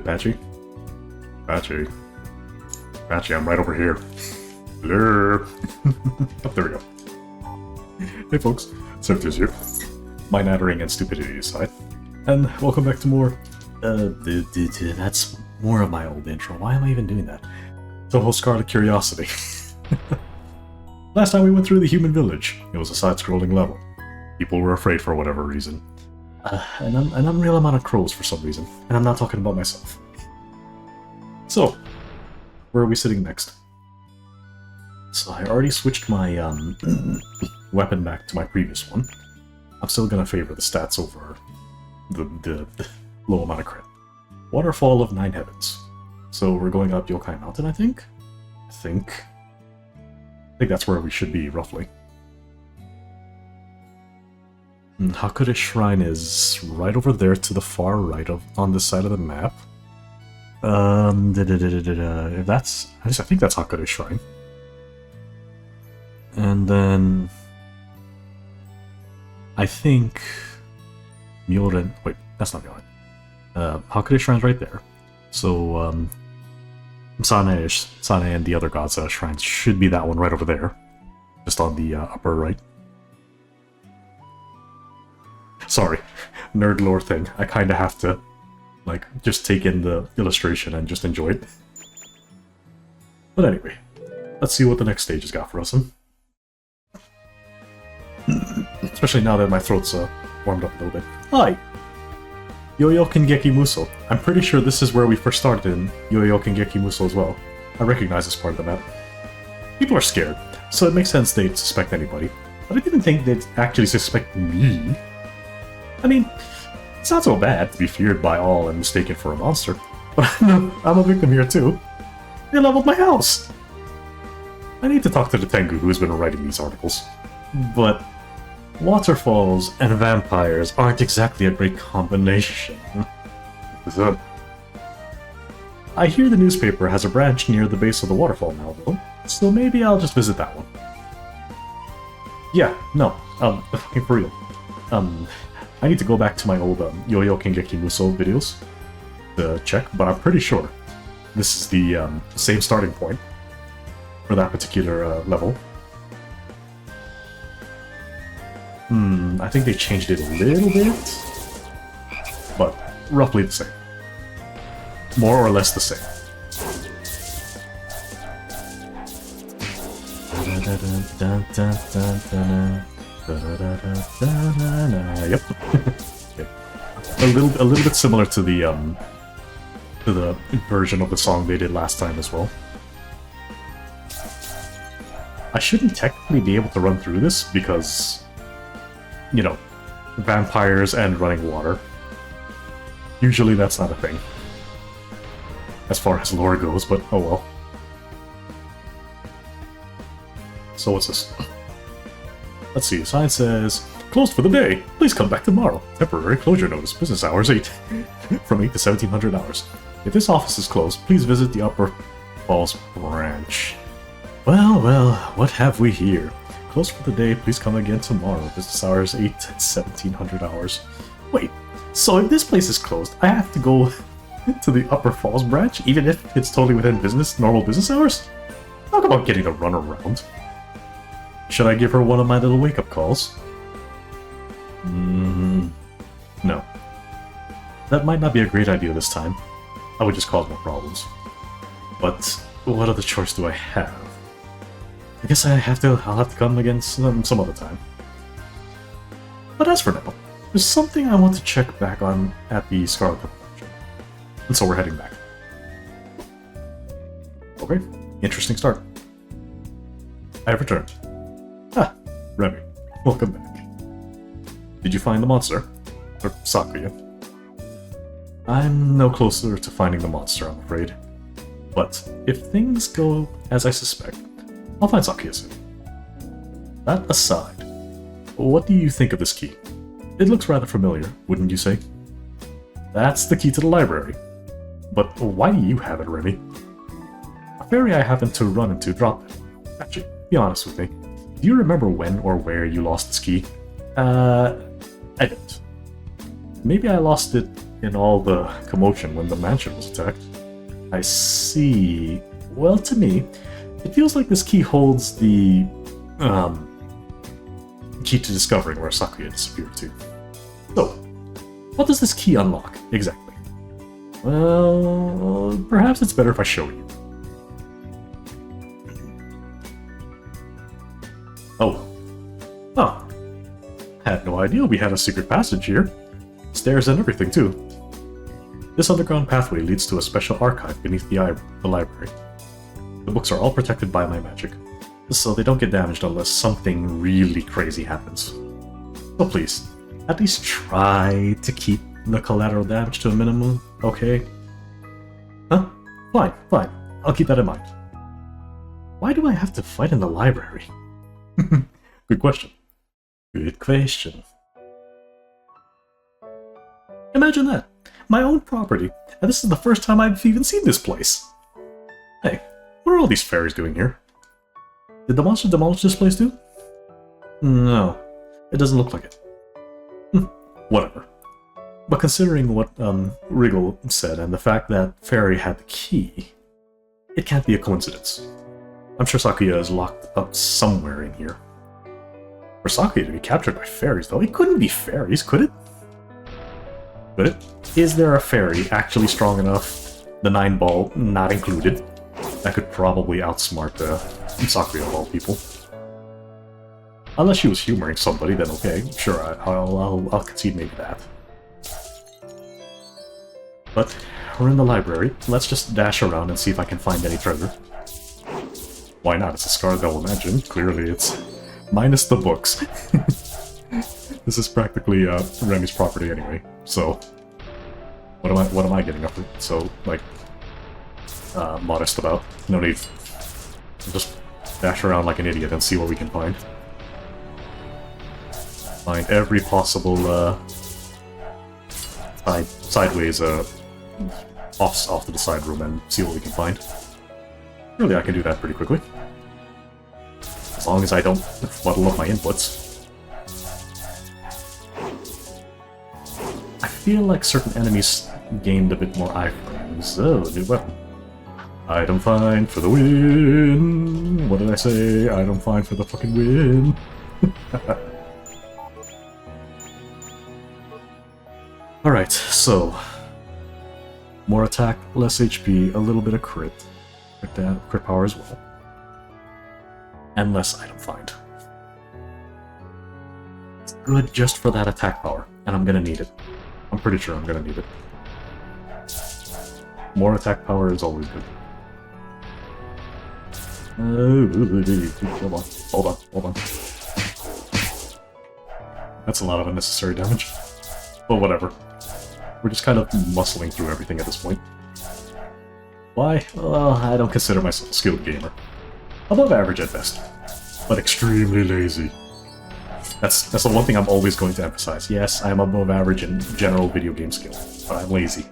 Patchy? Patchy? Patchy, I'm right over here. Hello? Oh, there we go. Hey folks, Servitors here. My nattering and stupidity aside. And welcome back to more... that's more of my old intro. Why am I even doing that? Touhou Scarlet Curiosity. Last time we went through the human village. It was a side-scrolling level. People were afraid for whatever reason. An unreal amount of crows for some reason. And I'm not talking about myself. So, where are we sitting next? So I already switched my weapon back to my previous one. I'm still gonna favor the stats over the low amount of crit. Waterfall of 9 Heavens. So we're going up Yokai Mountain, I think? I think that's where we should be, roughly. Hakure Shrine is right over there to the far right on this side of the map. If that's... I think that's Hakure Shrine. And then... I think... Myoren... Wait, that's not Myoren. Hakure Shrine's right there. So, Sane and the other gods' shrines should be that one right over there. Just on the upper right. Sorry, nerd lore thing. I kinda have to, like, just take in the illustration and just enjoy it. But anyway, let's see what the next stage has got for us. Especially now that my throat's warmed up a little bit. Hi! Yo-Yo Kengeki Muso. I'm pretty sure this is where we first started in Yo-Yo Kengeki Muso as well. I recognize this part of the map. People are scared, so it makes sense they'd suspect anybody. But I didn't think they'd actually suspect me. I mean, it's not so bad to be feared by all and mistaken for a monster. But I'm a victim here too. They leveled my house! I need to talk to the Tengu who's been writing these articles. But waterfalls and vampires aren't exactly a great combination. I hear the newspaper has a branch near the base of the waterfall now, though, so maybe I'll just visit that one. Yeah, no, for real. I need to go back to my old Yo-Yo Kengeki Muso videos to check, but I'm pretty sure this is the same starting point for that particular level. I think they changed it a little bit, but roughly the same. More or less the same. Yep. A little bit similar to the version of the song they did last time as well. I shouldn't technically be able to run through this because, you know, vampires and running water. Usually that's not a thing. As far as lore goes, but oh well. So what's this? Let's see, sign says, closed for the day. Please come back tomorrow. Temporary closure notice. Business hours 8. From 8 to 1700 hours. If this office is closed, please visit the Upper Falls branch. Well, what have we here? Closed for the day, please come again tomorrow. Business hours 8 to 1700 hours. Wait, so if this place is closed, I have to go to the Upper Falls branch, even if it's totally within normal business hours? Talk about getting to run around. Should I give her one of my little wake-up calls? No. That might not be a great idea this time. I would just cause more problems. But what other choice do I have? I guess I'll have to come again some other time. But as for now, there's something I want to check back on at the Scarlet Corporation. And so we're heading back. Okay, interesting start. I have returned. Ah, Remy, welcome back. Did you find the monster? Or Sakuya? I'm no closer to finding the monster, I'm afraid. But if things go as I suspect, I'll find Sakuya soon. That aside, what do you think of this key? It looks rather familiar, wouldn't you say? That's the key to the library. But why do you have it, Remy? A fairy I happened to run into dropped it. Actually, be honest with me. Do you remember when or where you lost this key? I don't. Maybe I lost it in all the commotion when the mansion was attacked. I see. Well, to me, it feels like this key holds the key to discovering where Sakuya disappeared to. So, what does this key unlock, exactly? Well, perhaps it's better if I show you. Oh. Oh. Had no idea we had a secret passage here. Stairs and everything, too. This underground pathway leads to a special archive beneath the library. The books are all protected by my magic, so they don't get damaged unless something really crazy happens. So please, at least try to keep the collateral damage to a minimum, okay? Huh? Fine, fine. I'll keep that in mind. Why do I have to fight in the library? Good question. Good question. Imagine that. My own property, and this is the first time I've even seen this place. Hey, what are all these fairies doing here? Did the monster demolish this place too? No, it doesn't look like it. Whatever. But considering what Wriggle said and the fact that Fairy had the key, it can't be a coincidence. I'm sure Sakuya is locked up somewhere in here. For Sakuya to be captured by fairies, though, it couldn't be fairies, could it? Could it? Is there a fairy actually strong enough, the 9-ball not included, that could probably outsmart Sakuya of all people? Unless she was humoring somebody, then okay, sure, I'll concede maybe that. But we're in the library. Let's just dash around and see if I can find any treasure. Why not? It's a Scarlet Devil Mansion. Clearly it's minus the books. This is practically Remy's property anyway, so what am I getting up so like modest about? No need. Just dash around like an idiot and see what we can find. Find every possible sideways off to the side room and see what we can find. Really, I can do that pretty quickly. As long as I don't muddle up my inputs. I feel like certain enemies gained a bit more iframes. Oh, new weapon. Item find for the win! What did I say? Item find for the fucking win! Alright, so... more attack, less HP, a little bit of crit. Crit power as well. And less item find. It's good just for that attack power, and I'm gonna need it. I'm pretty sure I'm gonna need it. More attack power is always good. Hold on. That's a lot of unnecessary damage. But whatever. We're just kind of muscling through everything at this point. Why? Well, I don't consider myself a skilled gamer. Above average at best, but extremely lazy. That's the one thing I'm always going to emphasize. Yes, I'm above average in general video game skill, but I'm lazy.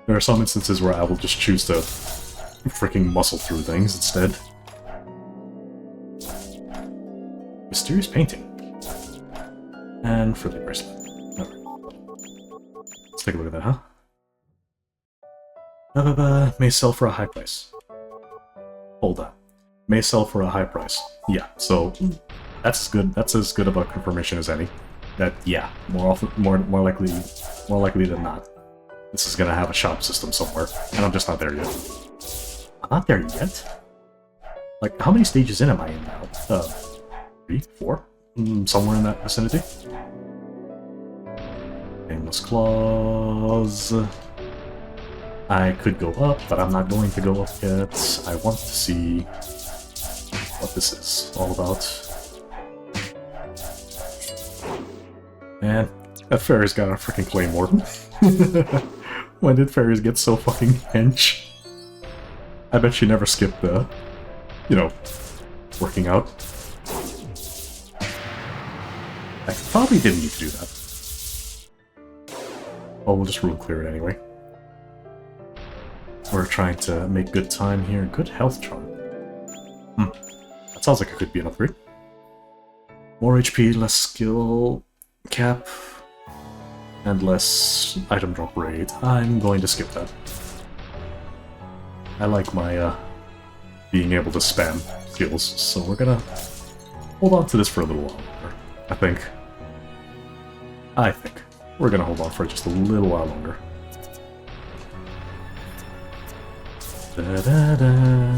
There are some instances where I will just choose to freaking muscle through things instead. Mysterious painting. And friendly bracelet. Let's take a look at that, huh? May sell for a high price. Hold on. May sell for a high price. Yeah, so that's good. That's as good of a confirmation as any. That yeah, more likely than not, this is gonna have a shop system somewhere, and I'm just not there yet. I'm not there yet. Like, how many stages in am I in now? 3, 4, somewhere in that vicinity. Nameless claws. I could go up, but I'm not going to go up yet. I want to see what this is all about. Man, that fairy's got a freaking claymore. When did fairies get so fucking hench? I bet she never skipped the, working out. I probably didn't need to do that. Oh, we'll just rule clear it anyway. We're trying to make good time here. Good health charm. That sounds like it could be an upgrade. More HP, less skill cap. and less item drop rate, I'm going to skip that. I like my being able to spam skills, so we're gonna hold on to this for a little while longer. I think we're gonna hold on for just a little while longer. Da-da-dum.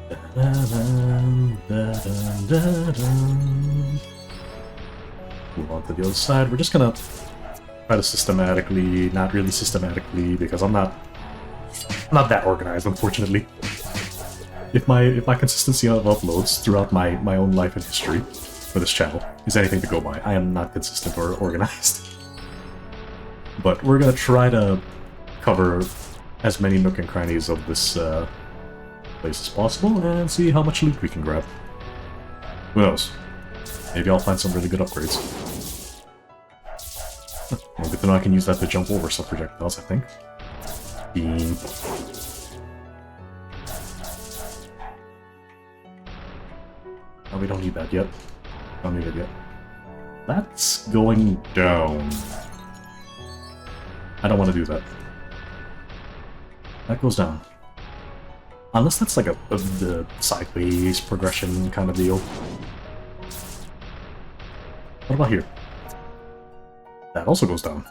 Da-da-dum, da-dum, da-dum. Move on to the other side. We're just gonna try to systematically, not really systematically, because I'm not that organized, unfortunately. If my consistency of uploads throughout my own life and history for this channel is anything to go by, I am not consistent or organized. But we're gonna try to cover as many nook and crannies of this place as possible and see how much loot we can grab. Who knows? Maybe I'll find some really good upgrades. Well, good to know I can use that to jump over some projectiles, I think. Beam. Oh, we don't need that yet. Don't need it yet. That's going down. I don't want to do that. That goes down. Unless that's like the sideways progression kind of deal. What about here? That also goes down.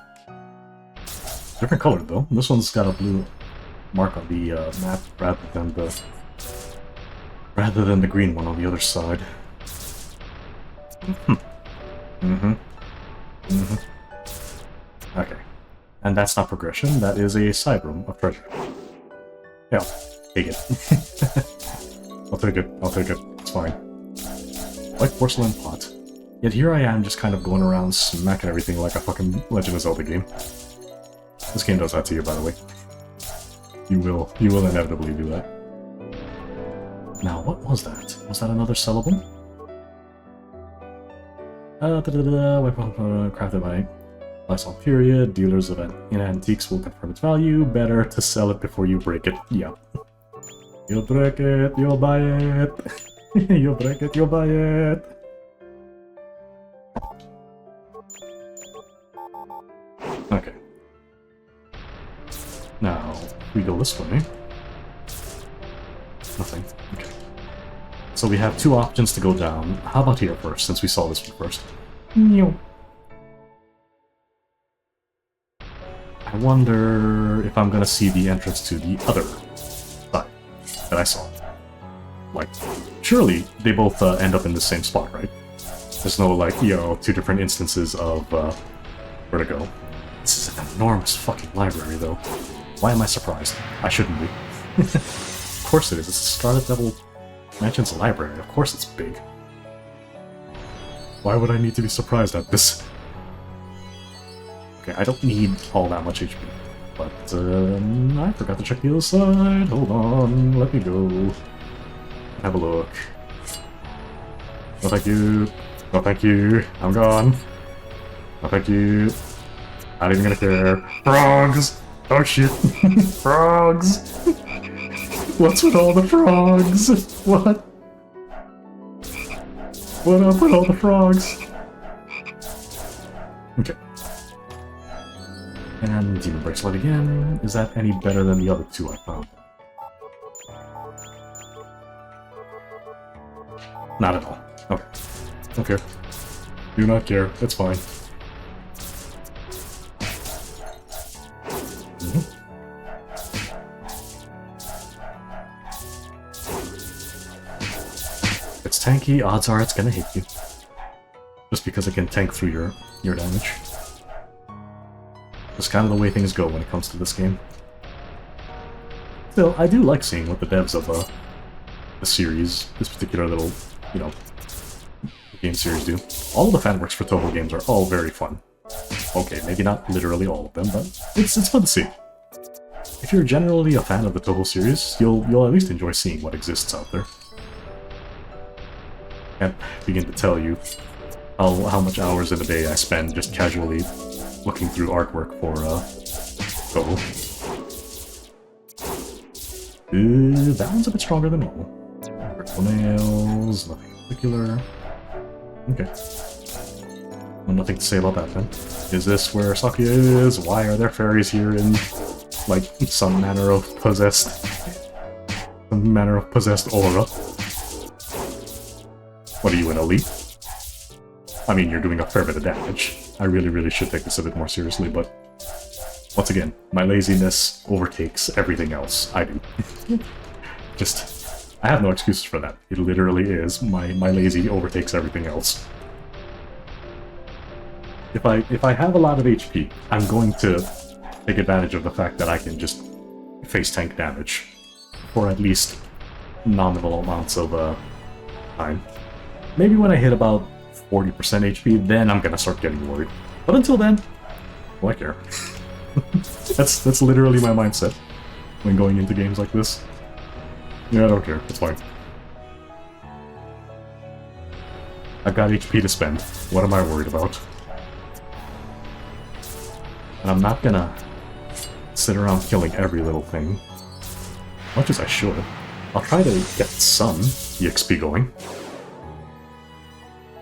Different color though. This one's got a blue mark on the map rather than the green one on the other side. Okay. And that's not progression, that is a side room of treasure. Yeah, take it. I'll take it, it's fine. White porcelain pot. Yet here I am just kind of going around smacking everything like a fucking Legend of Zelda game. This game does that to you, by the way. You will inevitably do that. Now, what was that? Was that another sellable? Crafted by Lifestyle period. Dealers of in antiques will confirm its value. Better to sell it before you break it. Yeah. You'll break it, you'll buy it. You'll break it, you'll buy it. Okay. Now, we go this way. Nothing. Okay. So we have two options to go down. How about here first, since we saw this one first? I wonder if I'm gonna see the entrance to the other side that I saw. Like, surely they both end up in the same spot, right? There's no, like, two different instances of where to go. This is an enormous fucking library, though. Why am I surprised? I shouldn't be. Of course it is. It's a Scarlet Devil Mansion's library. Of course it's big. Why would I need to be surprised at this? Okay, I don't need all that much HP. But, I forgot to check the other side. Hold on, let me go. Have a look. No thank you. No thank you. I'm gone. No thank you. Not even gonna care. Frogs! Oh shit. Frogs! What's with all the frogs? What? What up with all the frogs? Okay. And Demon Bracelet again. Is that any better than the other two I found? Not at all. Okay. Don't care. Do not care. It's fine. It's tanky, odds are it's gonna hit you. Just because it can tank through your damage. That's kind of the way things go when it comes to this game. Still, I do like seeing what the devs of the series, this particular little, game series do. All of the fan works for Touhou games are all very fun. Okay, maybe not literally all of them, but it's fun to see. If you're generally a fan of the Touhou series, you'll at least enjoy seeing what exists out there. Can't begin to tell you how much hours in a day I spend just casually looking through artwork for Touhou. That one's a bit stronger than normal. Vertical nails, nothing in particular. Okay. Well, nothing to say about that then. Is this where Sakuya is? Why are there fairies here in, like, some manner of possessed aura? What are you, an elite? I mean, you're doing a fair bit of damage. I really should take this a bit more seriously, but once again, my laziness overtakes everything else I do. I have no excuses for that. It literally is. My lazy overtakes everything else. If I have a lot of HP, I'm going to take advantage of the fact that I can just face tank damage for at least nominal amounts of time. Maybe when I hit about 40% HP, then I'm gonna start getting worried. But until then, well, I care. That's literally my mindset when going into games like this. Yeah, I don't care. It's fine. I've got HP to spend. What am I worried about? And I'm not gonna sit around killing every little thing. Much as I should. I'll try to get some EXP going.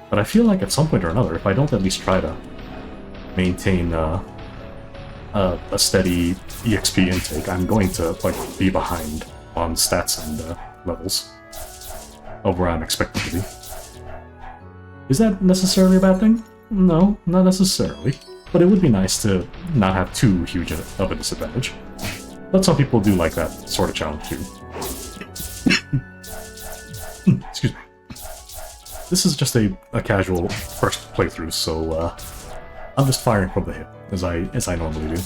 But I feel like at some point or another, if I don't at least try to maintain a steady EXP intake, I'm going to like be behind on stats and levels of where I'm expected to be. Is that necessarily a bad thing? No, not necessarily. But it would be nice to not have too huge of a disadvantage. But some people do like that sort of challenge too. Excuse me. This is just a casual first playthrough, so I'm just firing from the hip, as I normally do.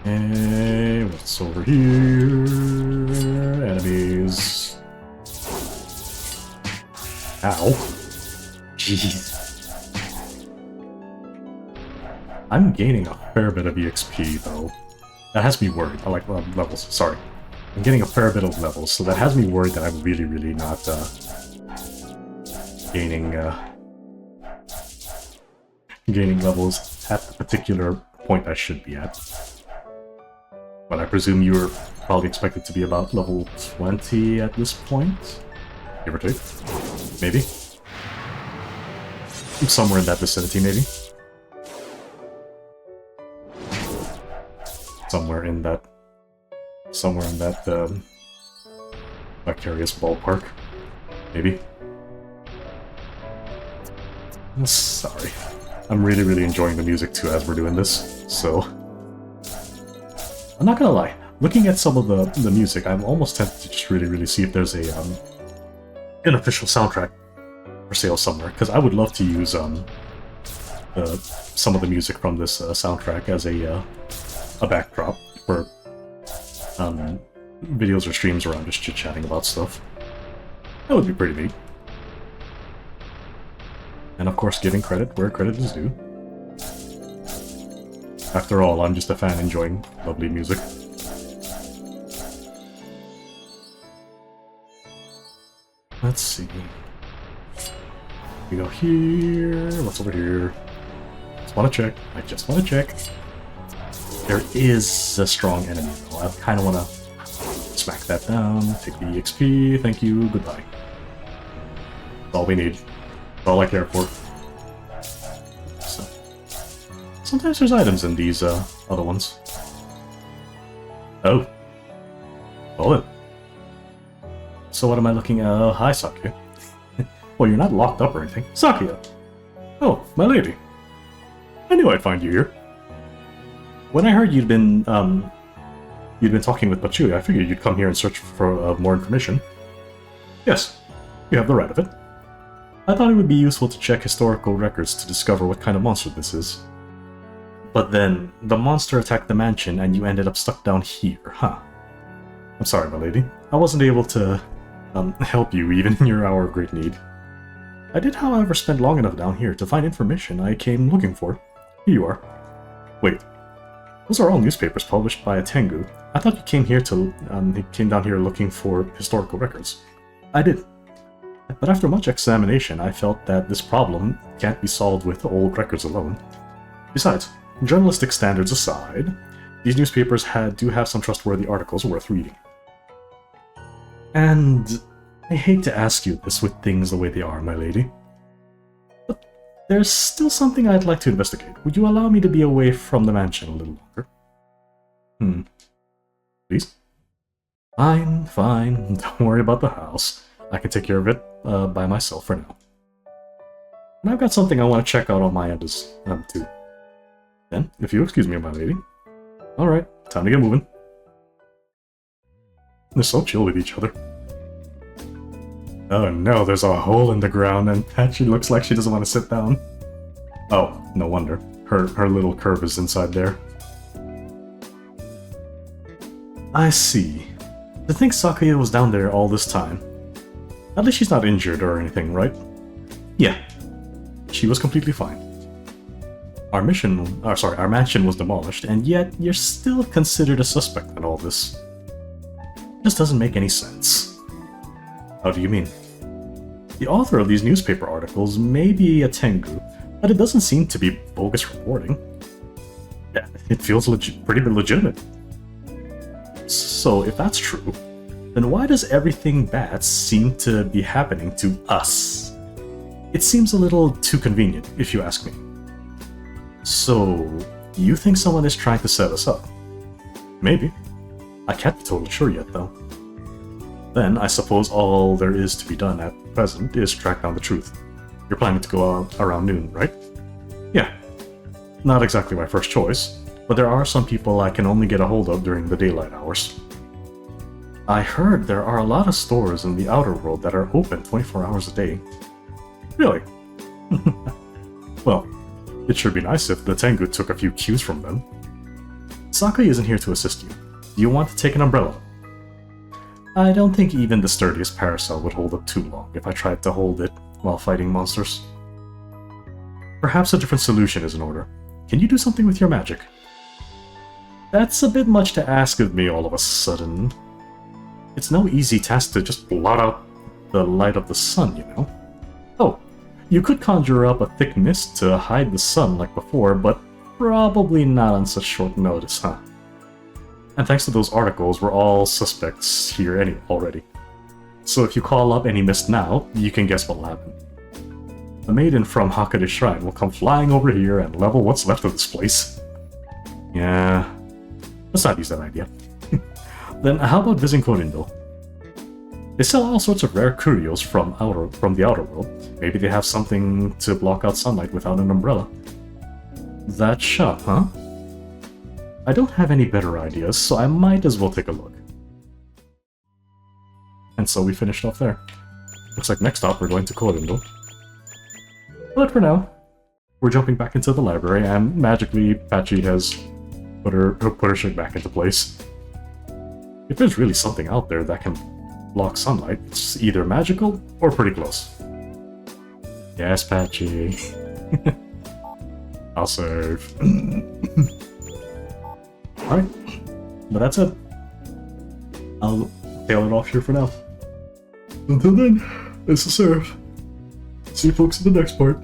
And what's over here? Enemies. Ow. Jeez. I'm gaining a fair bit of EXP, though. That has me worried. I like levels, sorry. I'm getting a fair bit of levels, so that has me worried that I'm really not gaining levels at the particular point I should be at. But I presume you're probably expected to be about level 20 at this point? Give or take? Maybe? Somewhere in that vicinity, maybe? Somewhere in that vicarious ballpark, maybe. Sorry, I'm really enjoying the music too as we're doing this. So I'm not gonna lie, looking at some of the music, I'm almost tempted to just really see if there's a an official soundtrack for sale somewhere, because I would love to use some of the music from this soundtrack as a backdrop for videos or streams where I'm just chit-chatting about stuff. That would be pretty neat. And of course, giving credit where credit is due. After all, I'm just a fan enjoying lovely music. Let's see. We go here. What's over here? Just want to check. I just want to check. There is a strong enemy, though. I kind of want to smack that down, take the EXP, thank you, goodbye. That's all we need. That's all I care for. So, sometimes there's items in these other ones. Oh. Bullet. So what am I looking at? Oh, hi, Sakuya. Well, you're not locked up or anything. Sakuya! Oh, my lady. I knew I'd find you here. When I heard you'd been talking with Matsui, I figured you'd come here and search for more information. Yes, you have the right of it. I thought it would be useful to check historical records to discover what kind of monster this is. But then, the monster attacked the mansion and you ended up stuck down here, huh? I'm sorry, my lady. I wasn't able to help you even in your hour of great need. I did, however, spend long enough down here to find information I came looking for. Here you are. Wait. Those are all newspapers published by a Tengu. I thought you came here to, came down here looking for historical records. I did. But after much examination, I felt that this problem can't be solved with old records alone. Besides, journalistic standards aside, these newspapers do have some trustworthy articles worth reading. And I hate to ask you this with things the way they are, my lady. But there's still something I'd like to investigate. Would you allow me to be away from the mansion a little longer? Please? Fine, fine. Don't worry about the house. I can take care of it by myself for now. And I've got something I want to check out on my end too. Then, if you'll excuse me, my lady. Alright, time to get moving. They're so chill with each other. Oh no, there's a hole in the ground and Patchy looks like she doesn't want to sit down. Oh, no wonder. Her little curve is inside there. I see. To think Sakuya was down there all this time. At least she's not injured or anything, right? Yeah. She was completely fine. Our mansion was demolished, and yet you're still considered a suspect in all this. Just doesn't make any sense. How do you mean? The author of these newspaper articles may be a Tengu, but it doesn't seem to be bogus reporting. Yeah, it feels pretty legitimate. So, if that's true, then why does everything bad seem to be happening to us? It seems a little too convenient, if you ask me. So, you think someone is trying to set us up? Maybe. I can't be totally sure yet, though. Then, I suppose all there is to be done at present is track down the truth. You're planning to go out around noon, right? Yeah. Not exactly my first choice, but there are some people I can only get a hold of during the daylight hours. I heard there are a lot of stores in the outer world that are open 24 hours a day. Really? Well, it sure be nice if the Tengu took a few cues from them. Sakuya isn't here to assist you. Do you want to take an umbrella? I don't think even the sturdiest parasol would hold up too long if I tried to hold it while fighting monsters. Perhaps a different solution is in order. Can you do something with your magic? That's a bit much to ask of me all of a sudden. It's no easy task to just blot out the light of the sun, you know? Oh, you could conjure up a thick mist to hide the sun like before, but probably not on such short notice, huh? And thanks to those articles, we're all suspects here already. So if you call up any mist now, you can guess what'll happen. The maiden from Hakade Shrine will come flying over here and level what's left of this place. Yeah, let's not use that idea. Then how about visiting Korindo? They sell all sorts of rare curios from the outer world. Maybe they have something to block out sunlight without an umbrella. That shop, huh? I don't have any better ideas, so I might as well take a look. And so we finished off there. Looks like next stop we're going to Korindo. But for now, we're jumping back into the library, and magically Patchy has put her shit back into place. If there's really something out there that can block sunlight, it's either magical or pretty close. Yes, Patchy. I'll save. Alright, but that's it. I'll tail it off here for now. Until then, it's a serve. See you folks in the next part.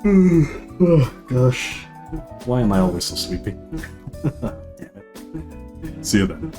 Oh gosh, why am I always so sleepy? Damn it. See you then.